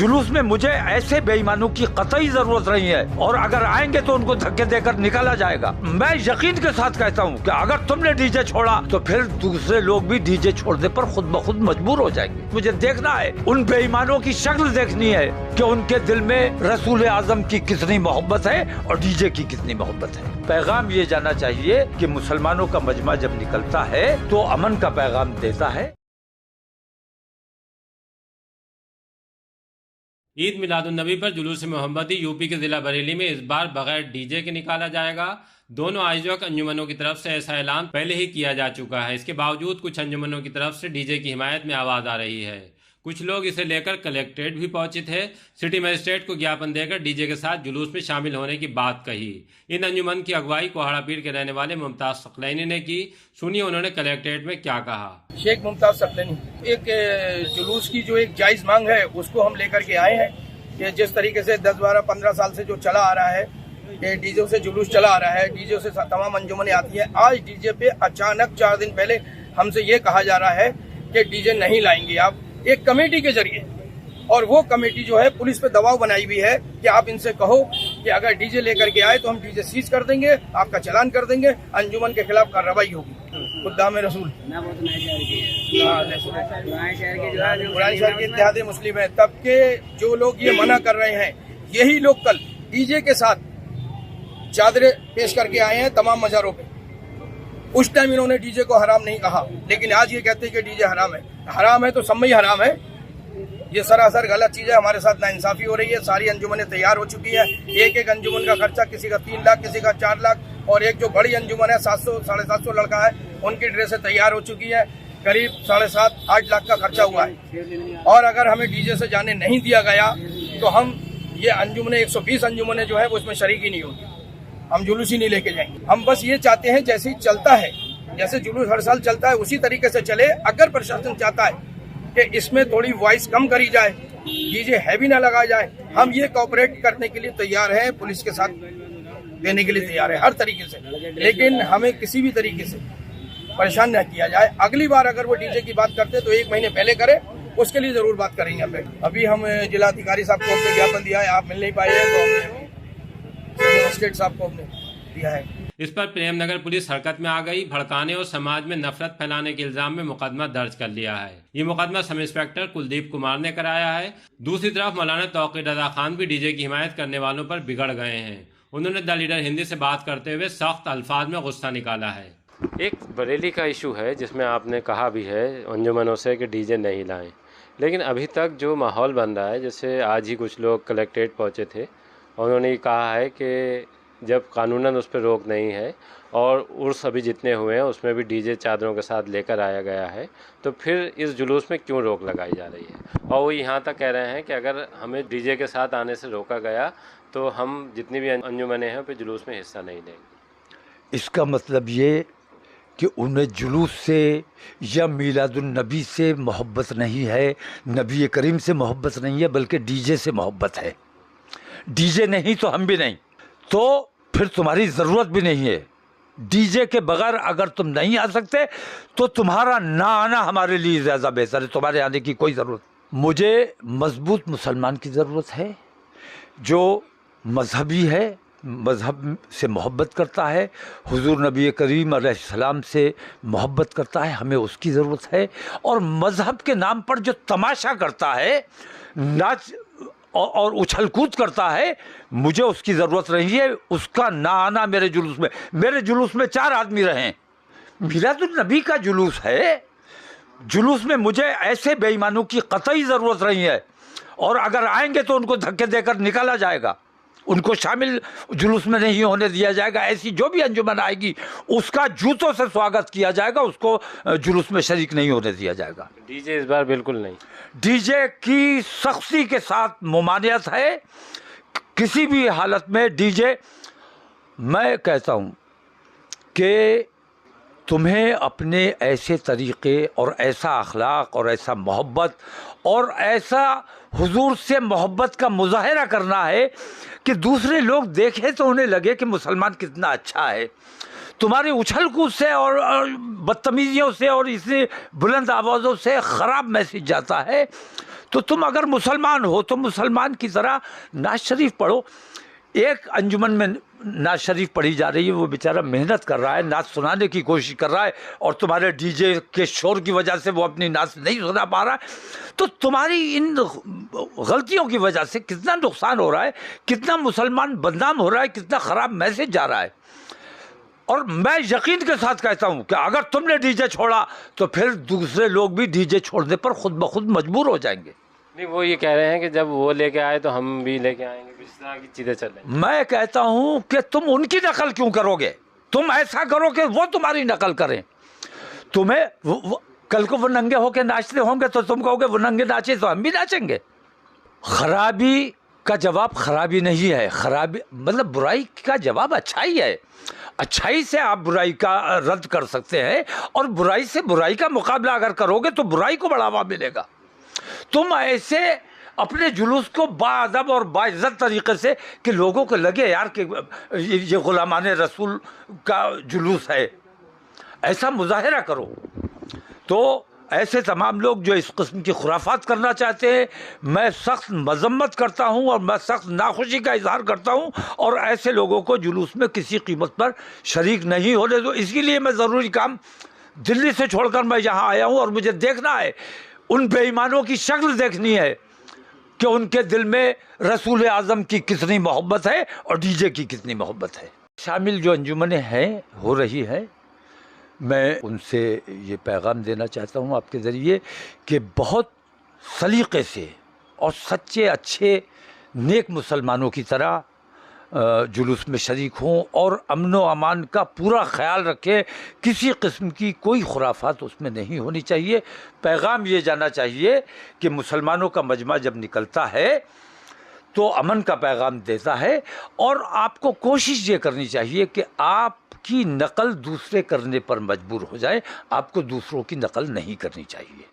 जुलूस में मुझे ऐसे बेईमानों की कतई जरूरत नहीं है, और अगर आएंगे तो उनको धक्के देकर निकाला जाएगा। मैं यकीन के साथ कहता हूँ कि अगर तुमने डीजे छोड़ा तो फिर दूसरे लोग भी डीजे छोड़ने पर खुद ब खुद मजबूर हो जाएंगे। मुझे देखना है, उन बेईमानों की शक्ल देखनी है कि उनके दिल में रसूल आजम की कितनी मोहब्बत है और डीजे की कितनी मोहब्बत है। पैगाम ये जाना चाहिए कि मुसलमानों का मजमा जब निकलता है तो अमन का पैगाम देता है। ईद मिलादुन्नबी पर जुलूस मोहम्मदी यूपी के जिला बरेली में इस बार बगैर डीजे के निकाला जाएगा। दोनों आयोजक अंजुमनों की तरफ से ऐसा ऐलान पहले ही किया जा चुका है। इसके बावजूद कुछ अंजुमनों की तरफ से डीजे की हिमायत में आवाज आ रही है। कुछ लोग इसे लेकर कलेक्ट्रेट भी पहुंचे थे। सिटी मजिस्ट्रेट को ज्ञापन देकर डीजे के साथ जुलूस में शामिल होने की बात कही। इन अंजुमन की अगुवाई कोहाड़ा पीर के रहने वाले मुमताज सकलैनी ने की। सुनिए उन्होंने कलेक्ट्रेट में क्या कहा। शेख मुमताज सकलैनी, एक जुलूस की जो एक जायज मांग है उसको हम लेकर के आए हैं कि जिस तरीके से 10, 12, 15 साल से जो चला आ रहा है कि डीजे से जुलूस चला आ रहा है, डीजे से तमाम अंजुमनें आती हैं। आज डीजे पे अचानक 4 दिन पहले हमसे ये कहा जा रहा है कि डीजे नहीं लाएंगे आप, एक कमेटी के जरिए, और वो कमेटी जो है पुलिस पे दबाव बनाई हुई है कि आप इनसे कहो कि अगर डीजे लेकर के आए तो हम डीजे सीज कर देंगे, आपका चालान कर देंगे, अंजुमन के खिलाफ कार्रवाई होगी। खुदाम रसूल पुराने शहर के इत्तेहाद मुस्लिम है, तब के जो लोग ये मना कर रहे हैं, यही लोग कल डीजे के साथ चादरें पेश करके आए हैं तमाम मज़ारों पे। उस टाइम इन्होंने डीजे को हराम नहीं कहा, लेकिन आज ये कहते हैं कि डीजे हराम है। हराम है तो सब में ही हराम है। ये सरासर गलत चीज है। हमारे साथ नाइंसाफी हो रही है। सारी अंजुमनें तैयार हो चुकी है। एक अंजुमन का खर्चा किसी का 3 लाख, किसी का 4 लाख, और एक जो बड़ी अंजुमन है 700, 750 लड़का है, उनकी ड्रेसें तैयार हो चुकी है। करीब 7.5-8 लाख का खर्चा हुआ है। और अगर हमें डीजे से जाने नहीं दिया गया तो हम ये अंजुमनें 120 अंजुमनें जो है वो इसमें शरीक ही नहीं होगी। हम जुलूस ही नहीं लेके जाएंगे। हम बस ये चाहते हैं जैसे ही चलता है, जैसे जुलूस हर साल चलता है उसी तरीके से चले। अगर प्रशासन चाहता है कि इसमें थोड़ी वॉइस कम करी जाए, डीजे हैवी ना लगाया जाए, हम ये कोऑपरेट करने के लिए तैयार हैं, पुलिस के साथ देने के लिए तैयार है हर तरीके से, लेकिन हमें किसी भी तरीके से परेशान न किया जाए। अगली बार अगर वो डीजे की बात करते तो 1 महीने पहले करें, उसके लिए जरूर बात करेंगे। अभी हम जिलाधिकारी साहब को हमने ज्ञापन दिया है, आप मिल नहीं पाए तो हमने मजिस्ट्रेट साहब को हमने दिया है। इस पर प्रेमनगर पुलिस हरकत में आ गई। भड़काने और समाज में नफरत फैलाने के इल्जाम में मुकदमा दर्ज कर लिया है। ये मुकदमा सब इंस्पेक्टर कुलदीप कुमार ने कराया है। दूसरी तरफ मौलाना तौकीर रजा खान भी डीजे की हिमायत करने वालों पर बिगड़ गए हैं। उन्होंने द लीडर हिंदी से बात करते हुए सख्त अल्फाज में गुस्सा निकाला है। एक बरेली का इशू है जिसमें आपने कहा भी है अंजुमनों से कि डीजे नहीं लाएं, लेकिन अभी तक जो माहौल बन रहा है, जैसे आज ही कुछ लोग कलेक्ट्रेट पहुंचे थे और उन्होंने कहा है कि जब कानूनन उस पर रोक नहीं है और उर्स अभी जितने हुए हैं उसमें भी डीजे चादरों के साथ लेकर आया गया है, तो फिर इस जुलूस में क्यों रोक लगाई जा रही है। और वो यहाँ तक कह रहे हैं कि अगर हमें डीजे के साथ आने से रोका गया तो हम जितनी भी अंजुमनें हैं फिर जुलूस में हिस्सा नहीं लेंगे। इसका मतलब ये कि उन्हें जुलूस से या मीलादुन्नबी से मोहब्बत नहीं है, नबी करीम से मोहब्बत नहीं है, बल्कि डीजे से मोहब्बत है। डीजे नहीं तो हम भी नहीं, तो फिर तुम्हारी ज़रूरत भी नहीं है। डीजे के बगैर अगर तुम नहीं आ सकते तो तुम्हारा ना आना हमारे लिए ज़्यादा बेहतर है। तुम्हारे आने की कोई ज़रूरत। मुझे मजबूत मुसलमान की ज़रूरत है जो मजहबी है, मज़हब से मोहब्बत करता है, हुजूर नबी करीम अलैहिस्सलाम से मोहब्बत करता है, हमें उसकी ज़रूरत है। और मज़हब के नाम पर जो तमाशा करता है, नाच और उछल कूद करता है, मुझे उसकी ज़रूरत नहीं है। उसका ना आना मेरे जुलूस में 4 आदमी रहें। मिलादुन्नबी का जुलूस है, जुलूस में मुझे ऐसे बेईमानों की कतई ज़रूरत नहीं है, और अगर आएंगे तो उनको धक्के देकर निकाला जाएगा, उनको शामिल जुलूस में नहीं होने दिया जाएगा। ऐसी जो भी अंजुमन आएगी उसका जूतों से स्वागत किया जाएगा, उसको जुलूस में शरीक नहीं होने दिया जाएगा। डीजे इस बार बिल्कुल नहीं। डीजे की सख्ती के साथ मुमानियत है। किसी भी हालत में डीजे, मैं कहता हूँ कि तुम्हें अपने ऐसे तरीक़े और ऐसा अखलाक और ऐसा मोहब्बत और ऐसा हुजूर से मोहब्बत का मुजाहरा करना है कि दूसरे लोग देखें तो उन्हें लगे कि मुसलमान कितना अच्छा है। तुम्हारी उछल कूद से और बदतमीजियों से और इसी बुलंद आवाज़ों से ख़राब मैसेज जाता है। तो तुम अगर मुसलमान हो तो मुसलमान की तरह नाज शरीफ पढ़ो। एक अंजुमन में नाज शरीफ पढ़ी जा रही है, वो बेचारा मेहनत कर रहा है, नाज सुनाने की कोशिश कर रहा है, और तुम्हारे डीजे के शोर की वजह से वो अपनी नाज नहीं सुना पा रहा है। तो तुम्हारी इन गलतियों की वजह से कितना नुकसान हो रहा है, कितना मुसलमान बदनाम हो रहा है, कितना ख़राब मैसेज जा रहा है। और मैं यकीन के साथ कहता हूँ कि अगर तुमने डीजे छोड़ा तो फिर दूसरे लोग भी डीजे छोड़ने पर खुद ब खुद मजबूर हो जाएंगे। नहीं, वो ये कह रहे हैं कि जब वो लेके आए तो हम भी लेके आएंगे, इस तरह की चीज़ें चल रही हैं। मैं कहता हूं कि तुम उनकी नकल क्यों करोगे? तुम ऐसा करो कि वो तुम्हारी नकल करें। तुम्हें कल को वो नंगे होके नाचते होंगे तो तुम कहोगे वो नंगे नाचे तो हम भी नाचेंगे। खराबी का जवाब खराबी नहीं है, खराबी मतलब बुराई का जवाब अच्छाई है। अच्छाई से आप बुराई का रद्द कर सकते हैं, और बुराई से बुराई का मुकाबला अगर करोगे तो बुराई को बढ़ावा मिलेगा। तुम ऐसे अपने जुलूस को बाअदब और बाइज्जत तरीके से कि लोगों को लगे यार कि ये गुलामाने रसूल का जुलूस है, ऐसा मुजाहिरा करो। तो ऐसे तमाम लोग जो इस किस्म की खुराफात करना चाहते हैं, मैं सख्त मजम्मत करता हूं और मैं सख्त नाखुशी का इजहार करता हूं, और ऐसे लोगों को जुलूस में किसी कीमत पर शरीक नहीं होने दो। इसीलिए मैं ज़रूरी काम दिल्ली से छोड़कर मैं यहाँ आया हूँ, और मुझे देखना है, उन बेईमानों की शक्ल देखनी है कि उनके दिल में रसूल आज़म की कितनी मोहब्बत है और डीजे की कितनी मोहब्बत है। शामिल जो अंजुमनें हैं हो रही हैं, मैं उनसे ये पैगाम देना चाहता हूँ आपके ज़रिए कि बहुत सलीक़े से और सच्चे अच्छे नेक मुसलमानों की तरह जुलूस में शरीक हों और अमन व अमान का पूरा ख्याल रखें। किसी किस्म की कोई खुराफात उसमें नहीं होनी चाहिए। पैगाम ये जाना चाहिए कि मुसलमानों का मजमा जब निकलता है तो अमन का पैगाम देता है, और आपको कोशिश ये करनी चाहिए कि आपकी नकल दूसरे करने पर मजबूर हो जाए, आपको दूसरों की नकल नहीं करनी चाहिए।